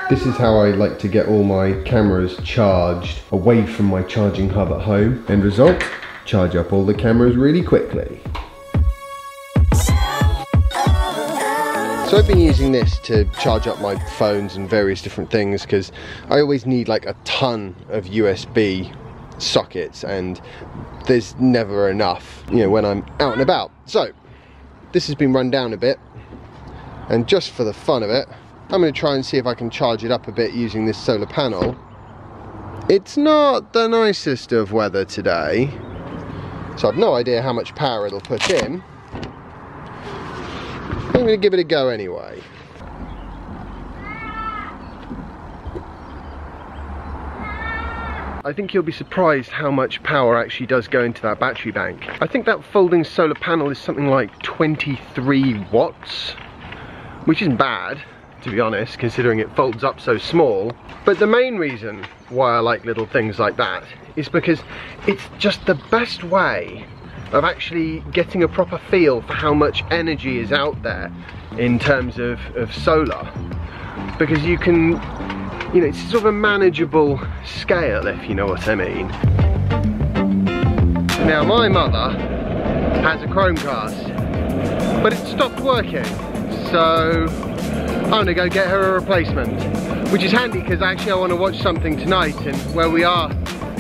This is how I like to get all my cameras charged away from my charging hub at home. End result, charge up all the cameras really quickly. So I've been using this to charge up my phones and various different things because I always need like a ton of USB sockets and there's never enough, you know, when I'm out and about. So this has been run down a bit, and just for the fun of it, I'm going to try and see if I can charge it up a bit using this solar panel. It's not the nicest of weather today, so I've no idea how much power it'll put in. I'm going to give it a go anyway. I think you'll be surprised how much power actually does go into that battery bank. I think that folding solar panel is something like 23 watts, which isn't bad, to be honest, considering it folds up so small. But the main reason why I like little things like that is because it's just the best way of actually getting a proper feel for how much energy is out there in terms of solar. Because you can, you know, it's sort of a manageable scale, if you know what I mean. Now, my mother has a Chromecast, but it stopped working, so I'm gonna go get her a replacement, which is handy because actually I want to watch something tonight, and where we are,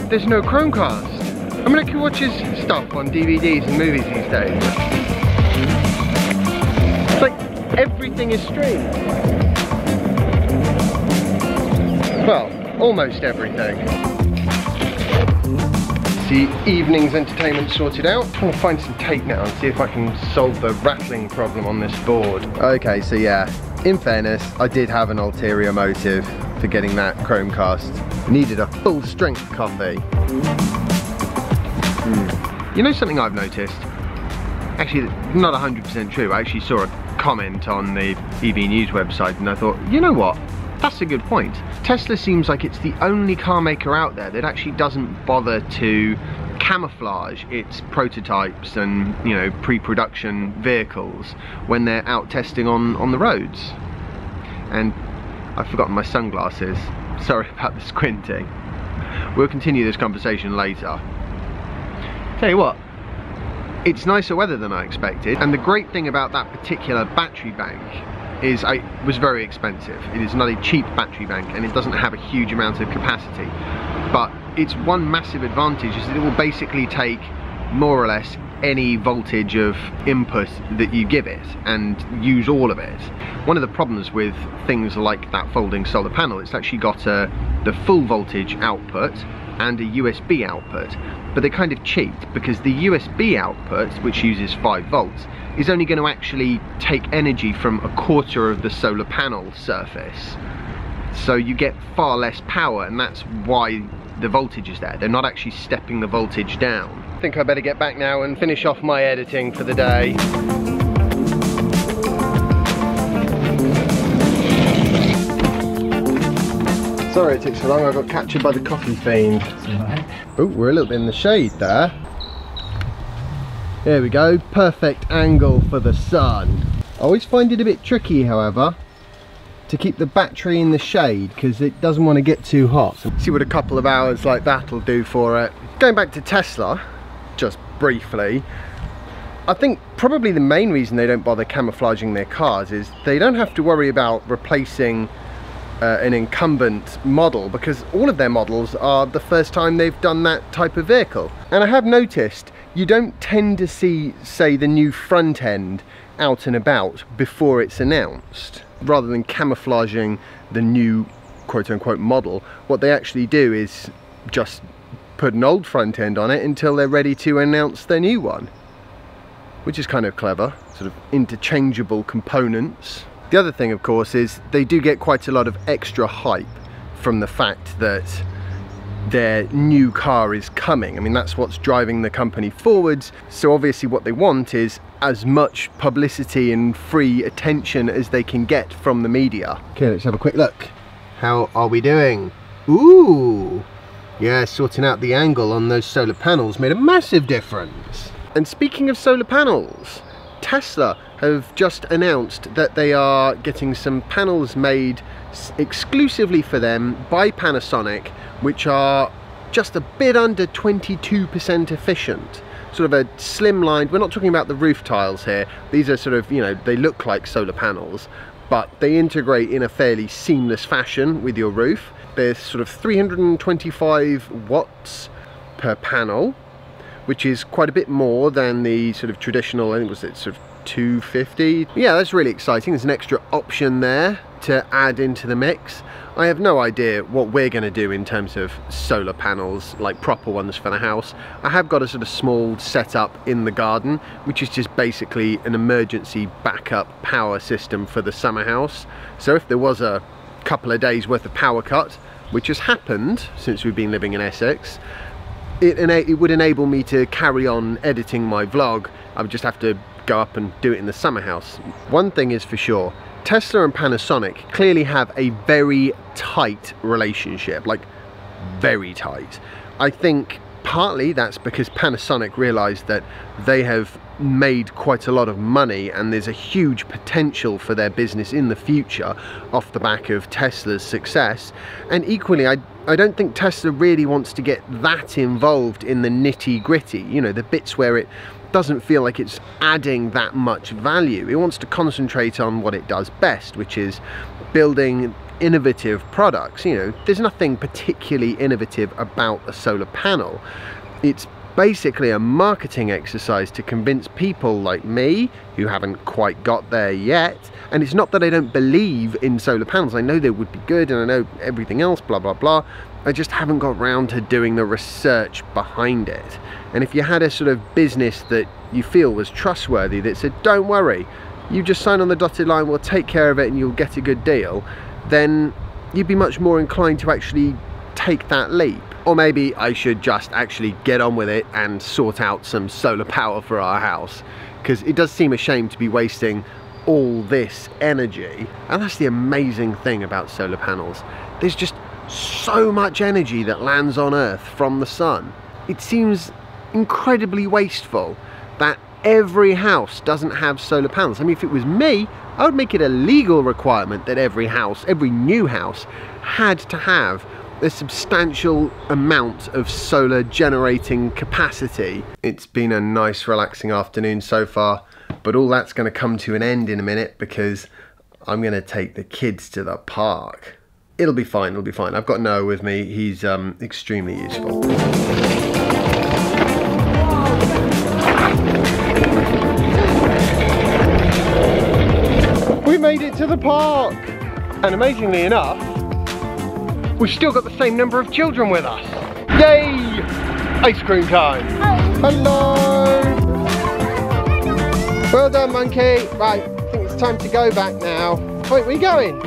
there's no Chromecast. I mean, I can watch his stuff on DVDs and movies these days. It's like everything is streamed. Well, almost everything. The evening's entertainment sorted out. I'm trying to find some tape now and see if I can solve the rattling problem on this board. Okay, so yeah, in fairness, I did have an ulterior motive for getting that Chromecast. I needed a full strength copy. You know something I've noticed? Actually, not 100% true. I actually saw a comment on the EV News website and I thought, you know what? That's a good point. Tesla seems like it's the only car maker out there that actually doesn't bother to camouflage its prototypes and, you know, pre-production vehicles when they're out testing on the roads. And I've forgotten my sunglasses. Sorry about the squinting. We'll continue this conversation later. Tell you what, it's nicer weather than I expected, and the great thing about that particular battery bank is it was very expensive. It is not a cheap battery bank and it doesn't have a huge amount of capacity, but its one massive advantage is that it will basically take more or less any voltage of input that you give it and use all of it. One of the problems with things like that folding solar panel, it's actually got the full voltage output and a USB output, but they kind of cheat because the USB output, which uses 5 volts, is only going to actually take energy from a quarter of the solar panel surface. So you get far less power, and that's why the voltage is there. They're not actually stepping the voltage down. I think I better get back now and finish off my editing for the day. Sorry it took so long, I got captured by the coffee fiend. Oh, we're a little bit in the shade there. There we go, perfect angle for the sun. I always find it a bit tricky, however, to keep the battery in the shade because it doesn't want to get too hot. See what a couple of hours like that'll do for it. Going back to Tesla, just briefly, I think probably the main reason they don't bother camouflaging their cars is they don't have to worry about replacing an incumbent model, because all of their models are the first time they've done that type of vehicle. And I have noticed you don't tend to see, say, the new front end out and about before it's announced. Rather than camouflaging the new quote-unquote model, what they actually do is just put an old front end on it until they're ready to announce their new one, which is kind of clever, sort of interchangeable components. The other thing, of course, is they do get quite a lot of extra hype from the fact that their new car is coming. I mean, that's what's driving the company forwards. So obviously what they want is as much publicity and free attention as they can get from the media. Okay, let's have a quick look. How are we doing? Ooh, yeah, sorting out the angle on those solar panels made a massive difference. And speaking of solar panels, Tesla have just announced that they are getting some panels made exclusively for them by Panasonic, which are just a bit under 22% efficient. Sort of a slimline. We're not talking about the roof tiles here. These are sort of, you know, they look like solar panels, but they integrate in a fairly seamless fashion with your roof. They're sort of 325 watts per panel, which is quite a bit more than the sort of traditional, I think was it sort of 250. Yeah, that's really exciting. There's an extra option there to add into the mix. I have no idea what we're going to do in terms of solar panels, like proper ones for the house. I have got a sort of small setup in the garden, which is just basically an emergency backup power system for the summer house. So if there was a couple of days worth of power cut, which has happened since we've been living in Essex, it would enable me to carry on editing my vlog. I would just have to go up and do it in the summer house. One thing is for sure, Tesla and Panasonic clearly have a very tight relationship, like very tight. I think partly that's because Panasonic realized that they have made quite a lot of money and there's a huge potential for their business in the future off the back of Tesla's success. And equally, I don't think Tesla really wants to get that involved in the nitty-gritty, you know, the bits where it doesn't feel like it's adding that much value. It wants to concentrate on what it does best, which is building innovative products. You know, there's nothing particularly innovative about a solar panel. It's basically a marketing exercise to convince people like me who haven't quite got there yet. And it's not that I don't believe in solar panels. I know they would be good and I know everything else, blah blah blah. I just haven't got round to doing the research behind it. And if you had a sort of business that you feel was trustworthy, that said, don't worry, you just sign on the dotted line, we'll take care of it and you'll get a good deal, then you'd be much more inclined to actually take that leap. Or maybe I should just actually get on with it and sort out some solar power for our house, because it does seem a shame to be wasting all this energy. And that's the amazing thing about solar panels. There's just so much energy that lands on Earth from the sun. It seems incredibly wasteful that every house doesn't have solar panels. I mean, if it was me, I would make it a legal requirement that every house, every new house, had to have a substantial amount of solar generating capacity. It's been a nice relaxing afternoon so far, but all that's going to come to an end in a minute because I'm going to take the kids to the park. It'll be fine, it'll be fine. I've got Noah with me, he's extremely useful. We made it to the park! And amazingly enough, we've still got the same number of children with us. Yay! Ice cream time! Hello! Well done, monkey. Right, I think it's time to go back now. Wait, where are you going?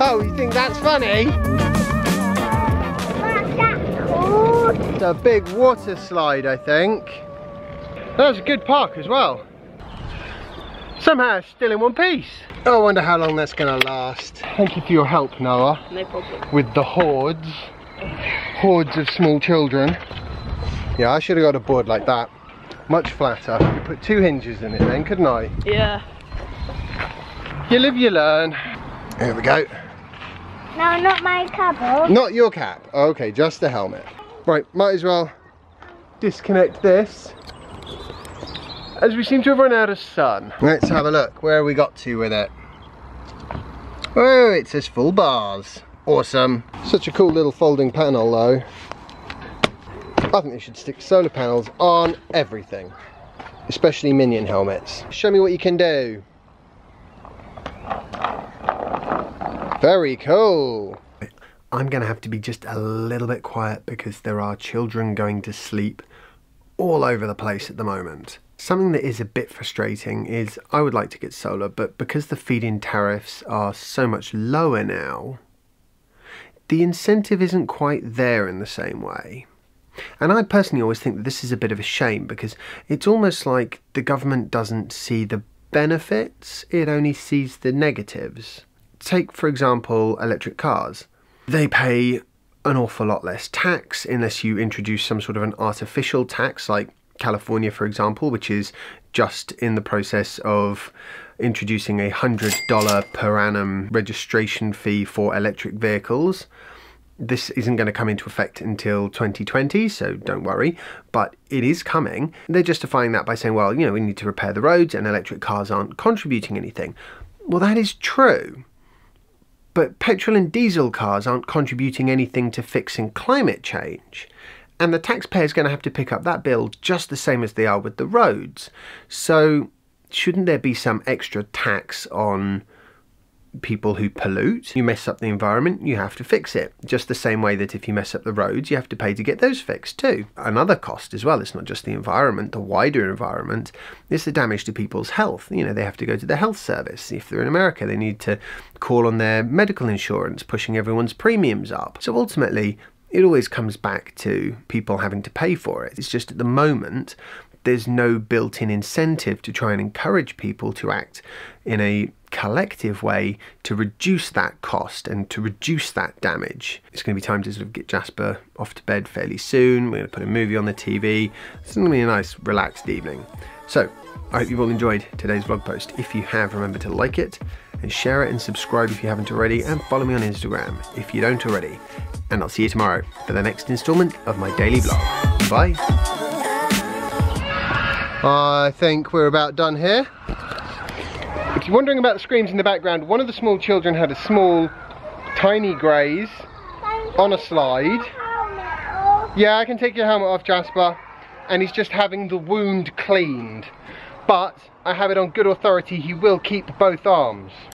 Oh, you think that's funny? It's a big water slide, I think. That was a good park as well. Somehow it's still in one piece. Oh, I wonder how long that's going to last. Thank you for your help, Noah. No problem. With the hordes of small children. Yeah, I should have got a board like that. Much flatter. I could put 2 hinges in it then, couldn't I? Yeah. You live, you learn. Here we go. No, not my cap. Not your cap. Okay, just the helmet. Right, might as well disconnect this, as we seem to have run out of sun. Let's have a look. Where have we got to with it? Oh, it says full bars. Awesome. Such a cool little folding panel though. I think they should stick solar panels on everything, especially minion helmets. Show me what you can do. Very cool. I'm gonna have to be just a little bit quiet because there are children going to sleep all over the place at the moment. Something that is a bit frustrating is I would like to get solar, but because the feed-in tariffs are so much lower now, the incentive isn't quite there in the same way. And I personally always think that this is a bit of a shame because it's almost like the government doesn't see the benefits, it only sees the negatives. Take, for example, electric cars. They pay an awful lot less tax unless you introduce some sort of an artificial tax like California, for example, which is just in the process of introducing a $100 per annum registration fee for electric vehicles. This isn't going to come into effect until 2020, so don't worry, but it is coming. They're justifying that by saying, well, you know, we need to repair the roads and electric cars aren't contributing anything. Well, that is true, but petrol and diesel cars aren't contributing anything to fixing climate change. And the taxpayer's going to have to pick up that bill just the same as they are with the roads. So shouldn't there be some extra tax on people who pollute? You mess up the environment, you have to fix it. Just the same way that if you mess up the roads, you have to pay to get those fixed too. Another cost as well, it's not just the environment, the wider environment, it's the damage to people's health. You know, they have to go to the health service. If they're in America, they need to call on their medical insurance, pushing everyone's premiums up. So ultimately, it always comes back to people having to pay for it. It's just at the moment, there's no built-in incentive to try and encourage people to act in a collective way to reduce that cost and to reduce that damage. It's going to be time to sort of get Jasper off to bed fairly soon. We're going to put a movie on the TV. It's going to be a nice, relaxed evening. So, I hope you've all enjoyed today's vlog post. If you have, remember to like it and share it and subscribe if you haven't already, and follow me on Instagram if you don't already. And I'll see you tomorrow for the next installment of my daily vlog. Bye. I think we're about done here. If you're wondering about the screams in the background, one of the small children had a small, tiny graze on a slide. Yeah, I can take your helmet off, Jasper. And he's just having the wound cleaned. But I have it on good authority, he will keep both arms.